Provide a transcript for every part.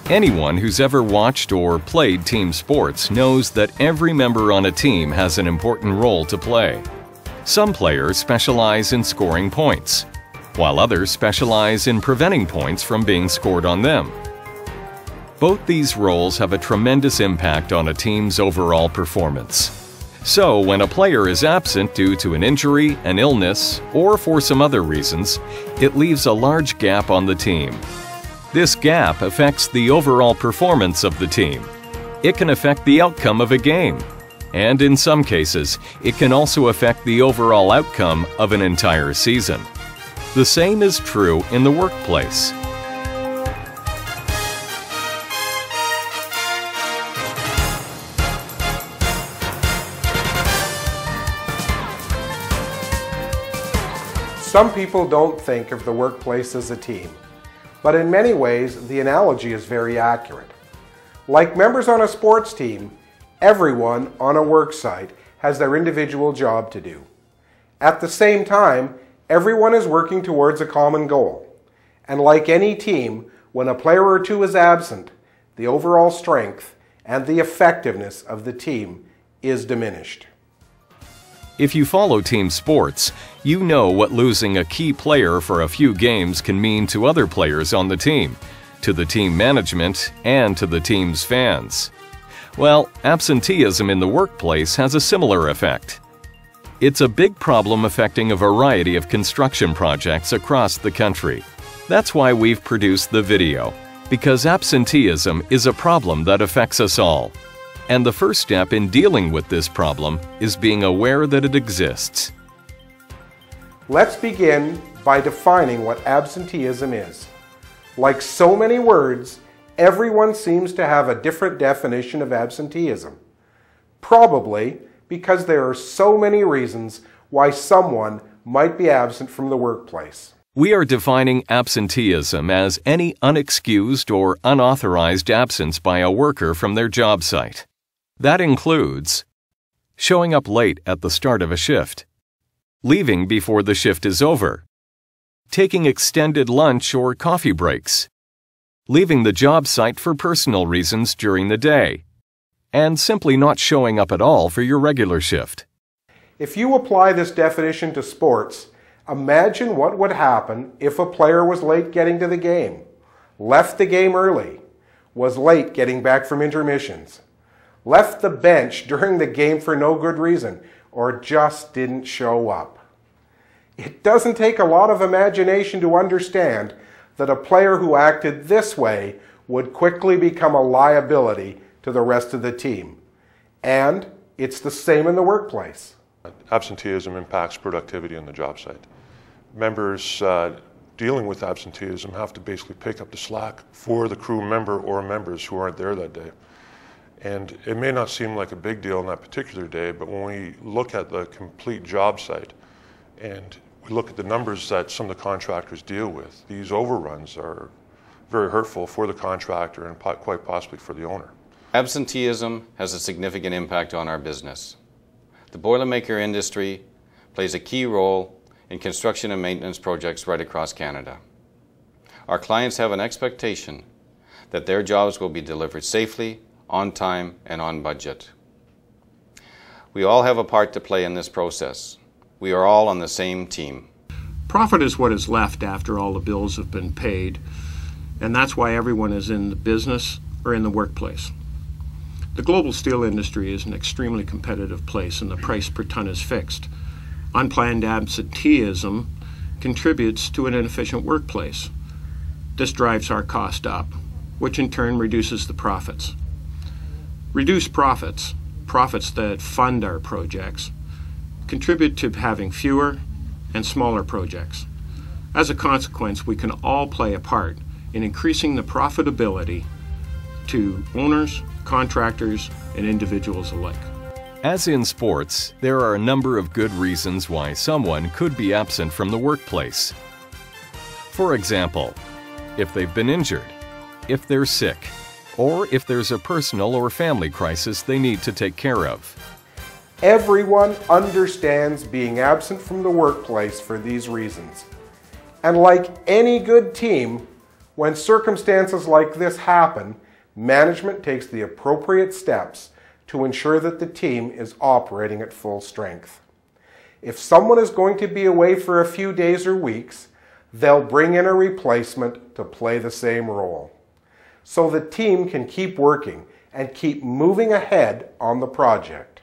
Anyone who's ever watched or played team sports knows that every member on a team has an important role to play. Some players specialize in scoring points, while others specialize in preventing points from being scored on them. Both these roles have a tremendous impact on a team's overall performance. So, when a player is absent due to an injury, an illness, or for some other reasons, it leaves a large gap on the team. This gap affects the overall performance of the team. It can affect the outcome of a game, and in some cases, it can also affect the overall outcome of an entire season. The same is true in the workplace. Some people don't think of the workplace as a team, but in many ways the analogy is very accurate. Like members on a sports team, everyone on a work site has their individual job to do. At the same time, everyone is working towards a common goal. And like any team, when a player or two is absent, the overall strength and the effectiveness of the team is diminished. If you follow team sports, you know what losing a key player for a few games can mean to other players on the team, to the team management, and to the team's fans. Well, absenteeism in the workplace has a similar effect. It's a big problem affecting a variety of construction projects across the country. That's why we've produced the video, because absenteeism is a problem that affects us all. And the first step in dealing with this problem is being aware that it exists. Let's begin by defining what absenteeism is. Like so many words, everyone seems to have a different definition of absenteeism. Probably because there are so many reasons why someone might be absent from the workplace. We are defining absenteeism as any unexcused or unauthorized absence by a worker from their job site. That includes showing up late at the start of a shift, leaving before the shift is over, taking extended lunch or coffee breaks, leaving the job site for personal reasons during the day, and simply not showing up at all for your regular shift. If you apply this definition to sports, imagine what would happen if a player was late getting to the game, left the game early, was late getting back from intermissions, left the bench during the game for no good reason, or just didn't show up. It doesn't take a lot of imagination to understand that a player who acted this way would quickly become a liability to the rest of the team. And it's the same in the workplace. Absenteeism impacts productivity on the job site. Members dealing with absenteeism have to basically pick up the slack for the crew member or members who aren't there that day. And it may not seem like a big deal on that particular day, but when we look at the complete job site and we look at the numbers that some of the contractors deal with, these overruns are very hurtful for the contractor and quite possibly for the owner. Absenteeism has a significant impact on our business. The Boilermaker industry plays a key role in construction and maintenance projects right across Canada. Our clients have an expectation that their jobs will be delivered safely, on time, and on budget. We all have a part to play in this process. We are all on the same team. Profit is what is left after all the bills have been paid, and that's why everyone is in the business or in the workplace. The global steel industry is an extremely competitive place, and the price per ton is fixed. Unplanned absenteeism contributes to an inefficient workplace. This drives our cost up, which in turn reduces the profits. Reduced profits, profits that fund our projects, contribute to having fewer and smaller projects. As a consequence, we can all play a part in increasing the profitability to owners, contractors, and individuals alike. As in sports, there are a number of good reasons why someone could be absent from the workplace. For example, if they've been injured, if they're sick, or if there's a personal or family crisis they need to take care of. Everyone understands being absent from the workplace for these reasons. And like any good team, When circumstances like this happen, management takes the appropriate steps to ensure that the team is operating at full strength. If someone is going to be away for a few days or weeks, they'll bring in a replacement to play the same role, so the team can keep working and keep moving ahead on the project.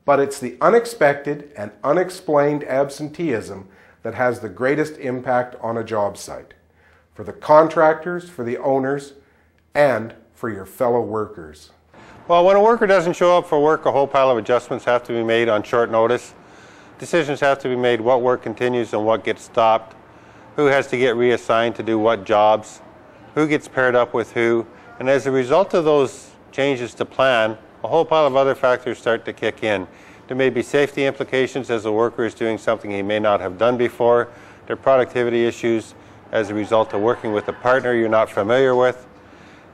But it's the unexpected and unexplained absenteeism that has the greatest impact on a job site, for the contractors, for the owners, and for your fellow workers. Well, when a worker doesn't show up for work, a whole pile of adjustments have to be made on short notice. Decisions have to be made what work continues and what gets stopped, who has to get reassigned to do what jobs, who gets paired up with who, and as a result of those changes to plan, a whole pile of other factors start to kick in. There may be safety implications as the worker is doing something he may not have done before. There are productivity issues as a result of working with a partner you're not familiar with.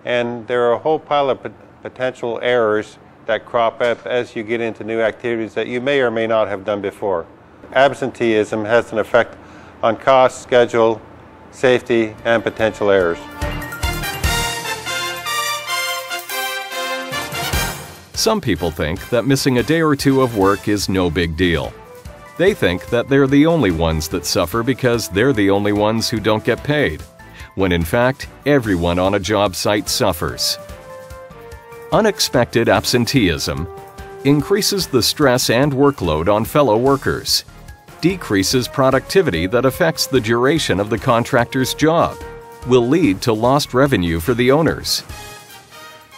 And there are a whole pile of potential errors that crop up as you get into new activities that you may or may not have done before. Absenteeism has an effect on cost, schedule, safety, and potential errors. Some people think that missing a day or two of work is no big deal. They think that they're the only ones that suffer because they're the only ones who don't get paid, when in fact, everyone on a job site suffers. Unexpected absenteeism increases the stress and workload on fellow workers, decreases productivity that affects the duration of the contractor's job, will lead to lost revenue for the owners.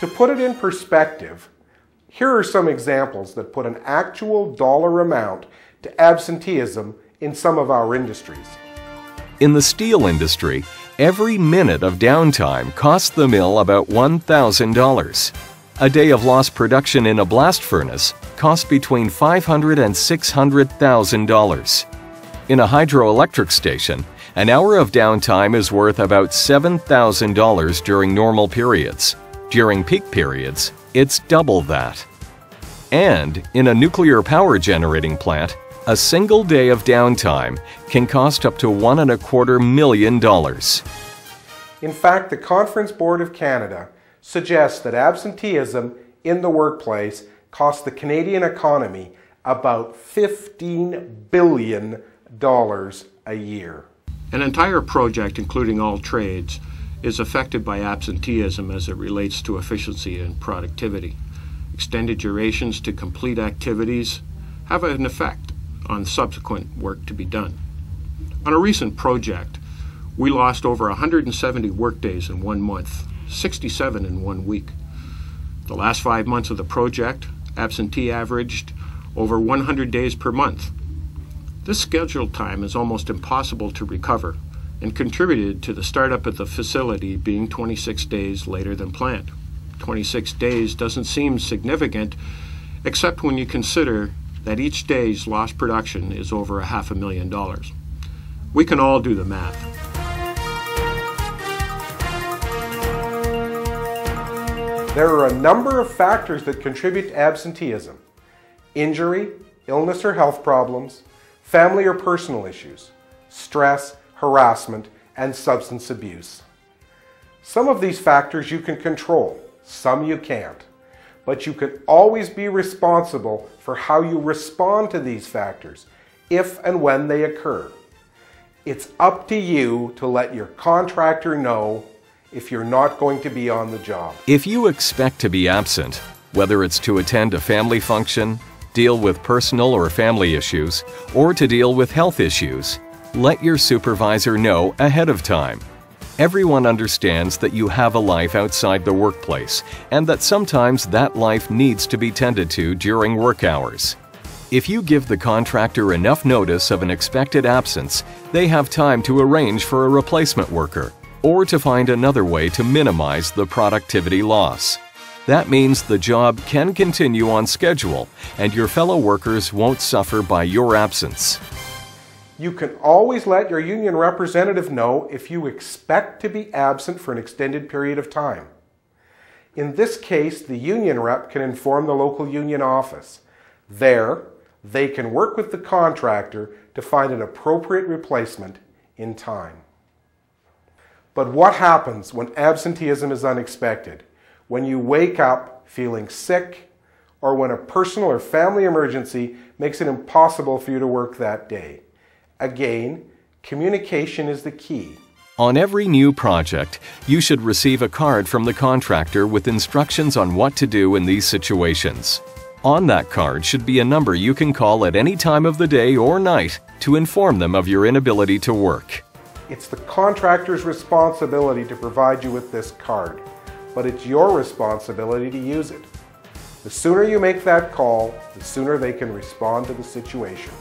To put it in perspective, here are some examples that put an actual dollar amount to absenteeism in some of our industries. In the steel industry, every minute of downtime costs the mill about $1,000. A day of lost production in a blast furnace costs between $500,000 and $600,000. In a hydroelectric station, an hour of downtime is worth about $7,000 during normal periods. During peak periods, it's double that. And in a nuclear power generating plant, a single day of downtime can cost up to $1.25 million. In fact, the Conference Board of Canada suggests that absenteeism in the workplace costs the Canadian economy about $15 billion a year. An entire project, including all trades, is affected by absenteeism as it relates to efficiency and productivity. Extended durations to complete activities have an effect on subsequent work to be done. On a recent project, we lost over 170 workdays in 1 month, 67 in 1 week. The last 5 months of the project, absentee averaged over 100 days per month. This scheduled time is almost impossible to recover and contributed to the startup of the facility being 26 days later than planned. 26 days doesn't seem significant, except when you consider that each day's lost production is over $500,000. We can all do the math. There are a number of factors that contribute to absenteeism: injury, illness or health problems, family or personal issues, stress, harassment, and substance abuse. Some of these factors you can control, some you can't, but you can always be responsible for how you respond to these factors, if and when they occur. It's up to you to let your contractor know if you're not going to be on the job. If you expect to be absent, whether it's to attend a family function, deal with personal or family issues, or to deal with health issues, let your supervisor know ahead of time. Everyone understands that you have a life outside the workplace and that sometimes that life needs to be tended to during work hours. If you give the contractor enough notice of an expected absence, they have time to arrange for a replacement worker or to find another way to minimize the productivity loss. That means the job can continue on schedule and your fellow workers won't suffer by your absence. You can always let your union representative know if you expect to be absent for an extended period of time. In this case, the union rep can inform the local union office. There, they can work with the contractor to find an appropriate replacement in time. But what happens when absenteeism is unexpected? When you wake up feeling sick, or when a personal or family emergency makes it impossible for you to work that day? Again, communication is the key. On every new project, you should receive a card from the contractor with instructions on what to do in these situations. On that card should be a number you can call at any time of the day or night to inform them of your inability to work. It's the contractor's responsibility to provide you with this card, but it's your responsibility to use it. The sooner you make that call, the sooner they can respond to the situation.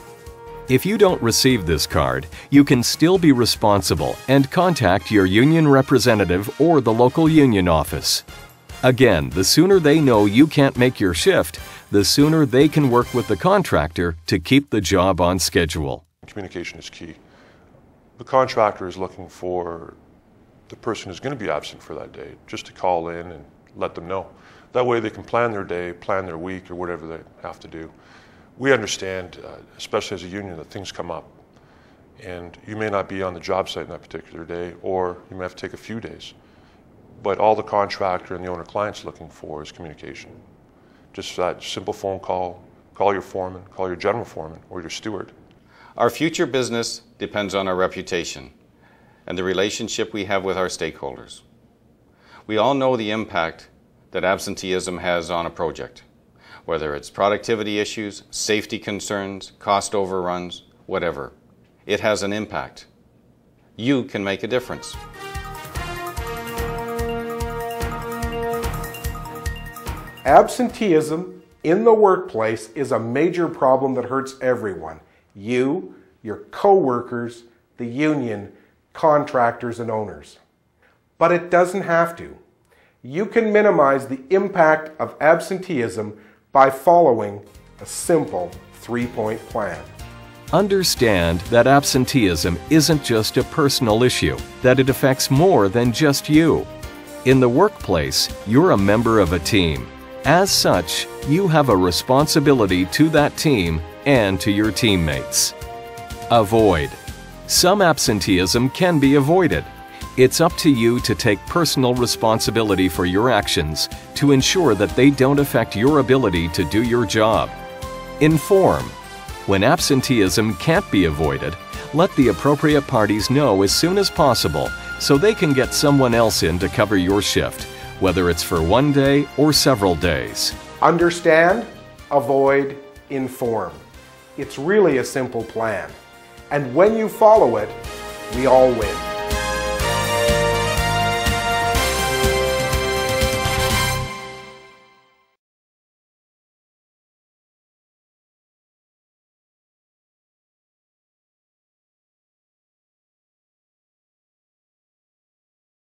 If you don't receive this card, you can still be responsible and contact your union representative or the local union office. Again, the sooner they know you can't make your shift, the sooner they can work with the contractor to keep the job on schedule. Communication is key. The contractor is looking for the person who's going to be absent for that day, just to call in and let them know. That way they can plan their day, plan their week, or whatever they have to do. We understand, especially as a union, that things come up. And you may not be on the job site on that particular day, or you may have to take a few days. But all the contractor and the owner-client's looking for is communication. Just that simple phone call, call your foreman, call your general foreman, or your steward. Our future business depends on our reputation and the relationship we have with our stakeholders. We all know the impact that absenteeism has on a project, whether it's productivity issues, safety concerns, cost overruns, whatever. It has an impact. You can make a difference. Absenteeism in the workplace is a major problem that hurts everyone. You, your co-workers, the union, contractors, and owners. But it doesn't have to. You can minimize the impact of absenteeism by following a simple 3-point plan. Understand that absenteeism isn't just a personal issue, that it affects more than just you. In the workplace, you're a member of a team. As such, you have a responsibility to that team and to your teammates. Avoid. Some absenteeism can be avoided. It's up to you to take personal responsibility for your actions to ensure that they don't affect your ability to do your job. Inform. When absenteeism can't be avoided, let the appropriate parties know as soon as possible so they can get someone else in to cover your shift, whether it's for one day or several days. Understand, avoid, inform. It's really a simple plan. And when you follow it, we all win.